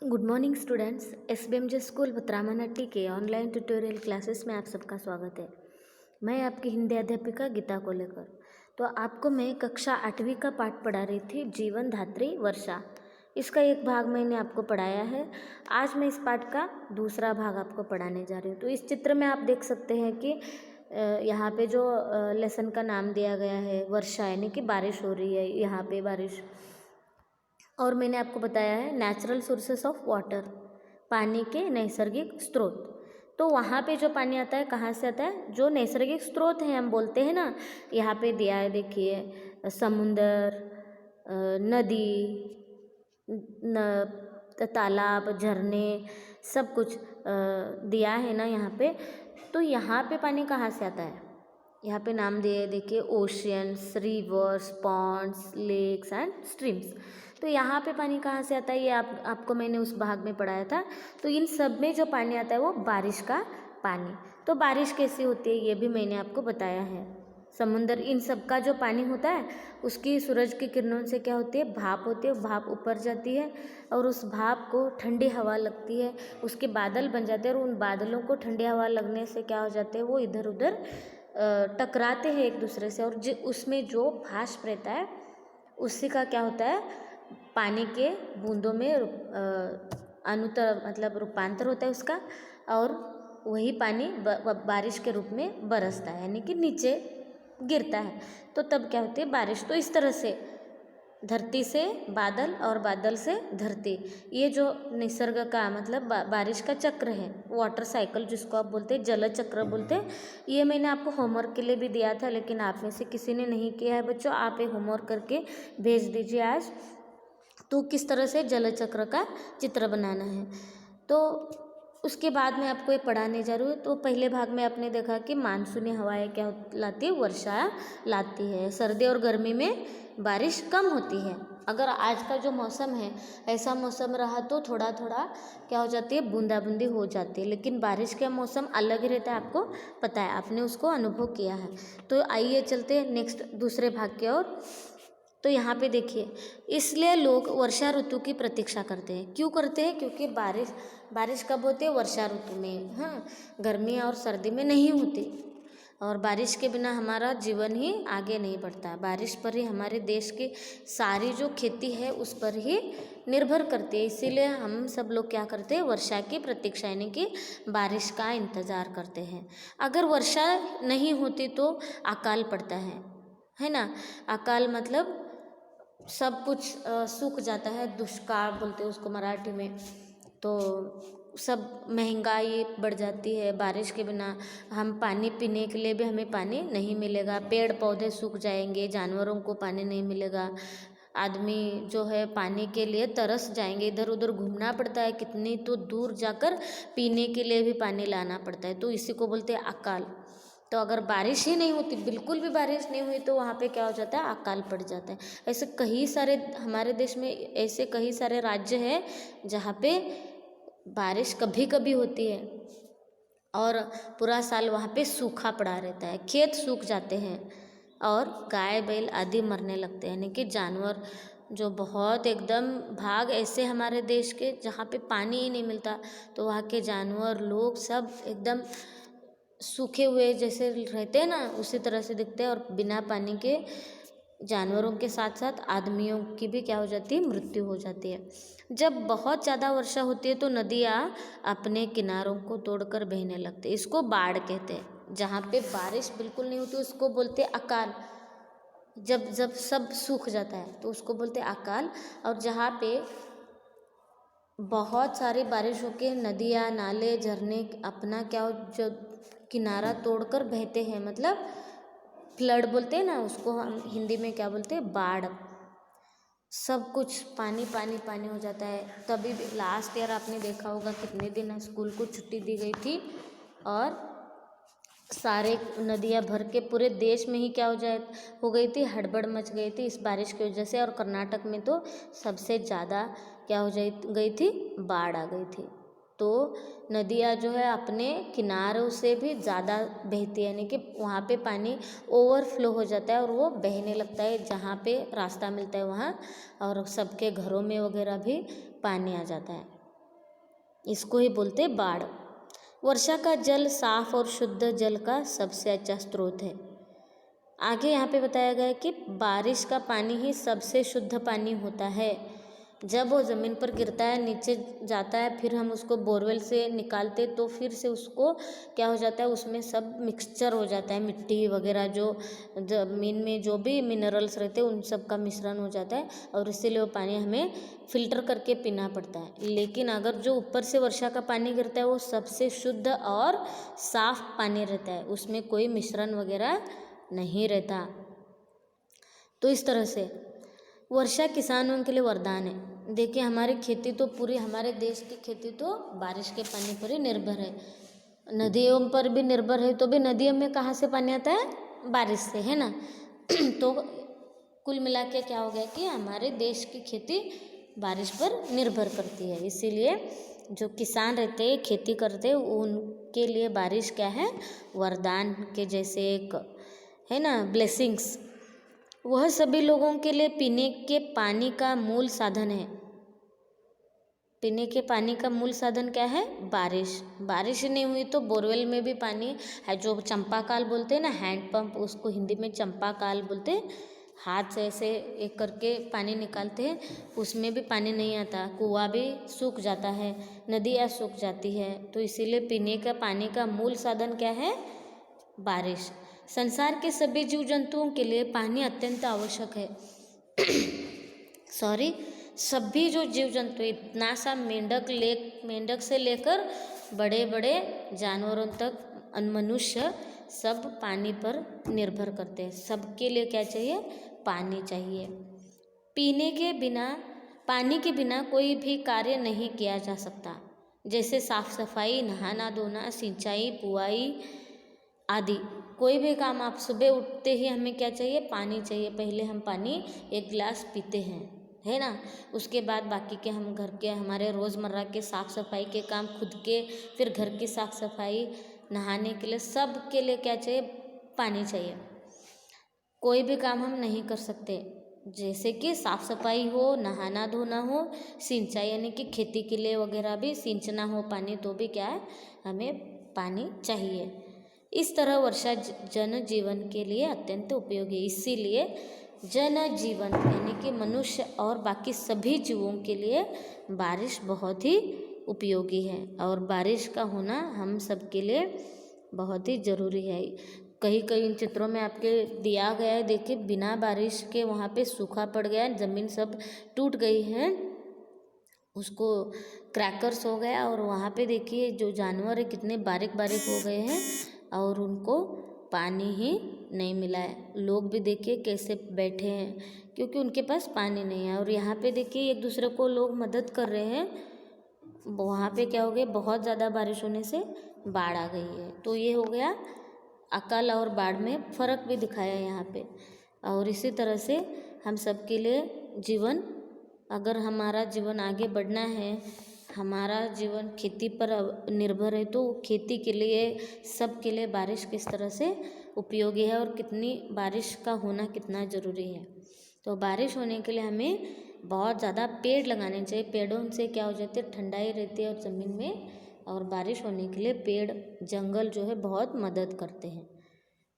Good morning students. SBMJ school Bhatramanatti के online tutorial classes में आप सबका स्वागत है। मैं आपकी हिंदी अध्यापिका गीता कोलेकर। तो आपको मैं कक्षा 8वीं का पाठ पढ़ा रही थी, जीवन धात्री वर्षा। इसका एक भाग मैंने आपको पढ़ाया है। आज मैं इस पाठ का दूसरा भाग आपको पढ़ाने जा रही हूँ। तो इस चित्र में आप देख सकते हैं कि यहाँ पे जो लेसन का नाम दिया गया है वर्षा, यानी कि बारिश हो रही है, यहाँ पे बारिश। और मैंने आपको बताया है नेचुरल सोर्सेस ऑफ वाटर, पानी के नैसर्गिक स्रोत। तो वहाँ पे जो पानी आता है कहाँ से आता है? जो नैसर्गिक स्रोत हैं, हम बोलते हैं ना, यहाँ पे दिया है, देखिए, समुंदर, नदी, तालाब, झरने, सब कुछ दिया है ना यहाँ पे। तो यहाँ पे पानी कहाँ से आता है? यहाँ पे नाम दिए, देखिए, oceans, rivers, ponds, lakes and streams. तो यहाँ पे पानी कहाँ से आता है, ये आपको मैंने उस भाग में पढ़ाया था। तो इन सब में जो पानी आता है वो बारिश का पानी। तो बारिश कैसी होती है ये भी मैंने आपको बताया है। समुंदर, इन सब का जो पानी होता है उसकी सूरज की किरणों से क्या होती है, भाप होती है। भाप ऊपर जाती है और उस भाप को ठंडी हवा लगती है, उसके बादल बन जाते हैं और उन बादलों को ठंडी हवा लगने से क्या हो जाते हैं, वो इधर उधर टकराते हैं एक दूसरे से। और उसमें जो भाष्प रहता है उसी का क्या होता है, पानी के बूंदों में मतलब रूपांतर होता है उसका, और वही पानी बारिश के रूप में बरसता है, यानी कि नीचे गिरता है। तो तब क्या होती है, बारिश। तो इस तरह से धरती से बादल और बादल से धरती, ये जो निसर्ग का मतलब बारिश का चक्र है, वाटर साइकिल जिसको आप बोलते हैं, जल चक्र बोलते हैं। ये मैंने आपको होमवर्क के लिए भी दिया था, लेकिन आप में से किसी ने नहीं किया है बच्चों। आप एक होमवर्क करके भेज दीजिए आज। तो किस तरह से जल चक्र का चित्र बनाना है। तो उसके बाद में आपको ये पढ़ाने जा रही हूँ। तो पहले भाग में आपने देखा कि मानसूनी हवाएं क्या लाती है, वर्षा लाती है। सर्दी और गर्मी में बारिश कम होती है। अगर आज का जो मौसम है ऐसा मौसम रहा तो थोड़ा थोड़ा क्या हो जाती है, बूंदाबूंदी हो जाती है, लेकिन बारिश का मौसम अलग ही रहता है, आपको पता है, आपने उसको अनुभव किया है। तो आइए चलते हैं नेक्स्ट दूसरे भाग की ओर। तो यहाँ पे देखिए, इसलिए लोग वर्षा ऋतु की प्रतीक्षा करते हैं। क्यों करते हैं? क्योंकि बारिश कब होती है? वर्षा ऋतु में। हाँ, गर्मी और सर्दी में नहीं होती। और बारिश के बिना हमारा जीवन ही आगे नहीं बढ़ता। बारिश पर ही हमारे देश की सारी जो खेती है उस पर ही निर्भर करती है। इसीलिए हम सब लोग क्या करते हैं, वर्षा की प्रतीक्षा, यानी कि बारिश का इंतज़ार करते हैं। अगर वर्षा नहीं होती तो अकाल पड़ता है ना। अकाल मतलब सब कुछ सूख जाता है, दुष्काल बोलते हैं उसको मराठी में। तो सब महंगाई बढ़ जाती है। बारिश के बिना हम पानी पीने के लिए भी हमें पानी नहीं मिलेगा, पेड़ पौधे सूख जाएंगे, जानवरों को पानी नहीं मिलेगा, आदमी जो है पानी के लिए तरस जाएंगे, इधर उधर घूमना पड़ता है, कितनी तो दूर जाकर पीने के लिए भी पानी लाना पड़ता है। तो इसी को बोलते हैं अकाल। तो अगर बारिश ही नहीं होती, बिल्कुल भी बारिश नहीं हुई, तो वहाँ पे क्या हो जाता है, अकाल पड़ जाता है। ऐसे कई सारे हमारे देश में ऐसे कई सारे राज्य हैं जहाँ पे बारिश कभी कभी होती है और पूरा साल वहाँ पे सूखा पड़ा रहता है, खेत सूख जाते हैं और गाय बैल आदि मरने लगते हैं, यानी कि जानवर जो बहुत एकदम भाग ऐसे हमारे देश के जहाँ पे पानी ही नहीं मिलता, तो वहाँ के जानवर लोग सब एकदम सूखे हुए जैसे रहते हैं ना, उसी तरह से दिखते हैं। और बिना पानी के जानवरों के साथ साथ आदमियों की भी क्या हो जाती है, मृत्यु हो जाती है। जब बहुत ज़्यादा वर्षा होती है तो नदियाँ अपने किनारों को तोड़कर बहने लगती है। इसको बाढ़ कहते हैं। जहाँ पे बारिश बिल्कुल नहीं होती उसको बोलते हैं अकाल। जब जब सब सूख जाता है तो उसको बोलते हैं अकाल। और जहाँ पे बहुत सारी बारिश होकर नदियाँ, नाले, झरने अपना क्या हो, जो किनारा तोड़कर बहते हैं, मतलब फ्लड बोलते हैं ना उसको, हम हिंदी में क्या बोलते हैं, बाढ़। सब कुछ पानी पानी पानी हो जाता है। तभी लास्ट ईयर आपने देखा होगा कितने दिन स्कूल को छुट्टी दी गई थी और सारे नदियाँ भर के पूरे देश में ही क्या हो गई थी, हड़बड़ मच गई थी इस बारिश की वजह से। और कर्नाटक में तो सबसे ज़्यादा क्या हो गई थी, बाढ़ आ गई थी। तो नदियाँ जो है अपने किनारों से भी ज़्यादा बहती है, यानी कि वहाँ पे पानी ओवरफ्लो हो जाता है और वो बहने लगता है जहाँ पे रास्ता मिलता है वहाँ, और सबके घरों में वगैरह भी पानी आ जाता है। इसको ही बोलते हैं बाढ़। वर्षा का जल साफ और शुद्ध जल का सबसे अच्छा स्रोत है। आगे यहाँ पे बताया गया है कि बारिश का पानी ही सबसे शुद्ध पानी होता है। जब वो ज़मीन पर गिरता है, नीचे जाता है, फिर हम उसको बोरवेल से निकालते तो फिर से उसको क्या हो जाता है, उसमें सब मिक्सचर हो जाता है, मिट्टी वगैरह जो ज़मीन में जो भी मिनरल्स रहते हैं उन सब का मिश्रण हो जाता है, और इसीलिए वो पानी हमें फ़िल्टर करके पीना पड़ता है। लेकिन अगर जो ऊपर से वर्षा का पानी गिरता है वो सबसे शुद्ध और साफ पानी रहता है, उसमें कोई मिश्रण वगैरह नहीं रहता। तो इस तरह से वर्षा किसानों के लिए वरदान है। देखिए हमारी खेती तो पूरी, हमारे देश की खेती तो बारिश के पानी पर ही निर्भर है। नदियों पर भी निर्भर है, तो भी नदियों में कहाँ से पानी आता है, बारिश से, है ना। तो कुल मिला के क्या हो गया कि हमारे देश की खेती बारिश पर निर्भर करती है। इसीलिए जो किसान रहते हैं, खेती करते हैं, उनके लिए बारिश क्या है, वरदान के जैसे एक है ना, ब्लेसिंग्स। वह सभी लोगों के लिए पीने के पानी का मूल साधन है। पीने के पानी का मूल साधन क्या है, बारिश। बारिश ही नहीं हुई तो बोरवेल में भी पानी है, जो चंपाकाल बोलते हैं ना, हैंडपंप, उसको हिंदी में चंपाकाल बोलते हैं। हाथ से ऐसे एक करके पानी निकालते हैं, उसमें भी पानी नहीं आता, कुआं भी सूख जाता है, नदियाँ सूख जाती है। तो इसीलिए पीने का पानी का मूल साधन क्या है, बारिश। संसार के सभी जीव जंतुओं के लिए पानी अत्यंत आवश्यक है। सभी जो जीव जंतु, इतना सा मेंढक से लेकर बड़े बड़े जानवरों तक, मनुष्य, सब पानी पर निर्भर करते हैं। सबके लिए क्या चाहिए, पानी चाहिए। पानी के बिना कोई भी कार्य नहीं किया जा सकता, जैसे साफ सफाई, नहाना धोना, सिंचाई, बुआई आदि। कोई भी काम, आप सुबह उठते ही हमें क्या चाहिए, पानी चाहिए। पहले हम पानी एक गिलास पीते हैं, है ना। उसके बाद बाकी के हम घर के हमारे रोज़मर्रा के साफ़ सफाई के काम, खुद के, फिर घर की साफ़ सफाई, नहाने के लिए, सब के लिए क्या चाहिए, पानी चाहिए। कोई भी काम हम नहीं कर सकते, जैसे कि साफ़ सफाई हो, नहाना धोना हो, सिंचाई यानी कि खेती के लिए वगैरह भी सींचना हो पानी, तो भी क्या है, हमें पानी चाहिए। इस तरह वर्षा जन जीवन के लिए अत्यंत उपयोगी है। इसीलिए जन जीवन यानी कि मनुष्य और बाकी सभी जीवों के लिए बारिश बहुत ही उपयोगी है, और बारिश का होना हम सब के लिए बहुत ही ज़रूरी है। कहीं कहीं चित्रों में आपके दिया गया है, देखिए बिना बारिश के वहाँ पे सूखा पड़ गया, ज़मीन सब टूट गई है, उसको क्रैकर्स हो गया, और वहाँ पे देखिए जो जानवर है कितने बारीक बारीक हो गए हैं, और उनको पानी ही नहीं मिला है। लोग भी देखिए कैसे बैठे हैं, क्योंकि उनके पास पानी नहीं है। और यहाँ पे देखिए एक दूसरे को लोग मदद कर रहे हैं। वहाँ पे क्या हो गया, बहुत ज़्यादा बारिश होने से बाढ़ आ गई है। तो ये हो गया, अकाल और बाढ़ में फ़र्क भी दिखाया यहाँ पे। और इसी तरह से हम सब के लिए जीवन, अगर हमारा जीवन आगे बढ़ना है, हमारा जीवन खेती पर निर्भर है, तो खेती के लिए, सब के लिए बारिश किस तरह से उपयोगी है, और कितनी बारिश का होना कितना ज़रूरी है। तो बारिश होने के लिए हमें बहुत ज़्यादा पेड़ लगाने चाहिए। पेड़ों से क्या हो जाती है, ठंडाई रहती है और ज़मीन में, और बारिश होने के लिए पेड़, जंगल जो है बहुत मदद करते हैं।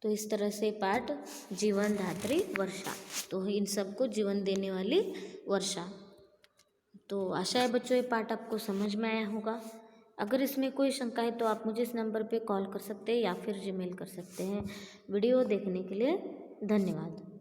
तो इस तरह से पाठ जीवन धात्री वर्षा, तो इन सबको जीवन देने वाली वर्षा। तो आशा है बच्चों ये पाठ आपको समझ में आया होगा। अगर इसमें कोई शंका है तो आप मुझे इस नंबर पे कॉल कर सकते हैं या फिर जीमेल कर सकते हैं। वीडियो देखने के लिए धन्यवाद।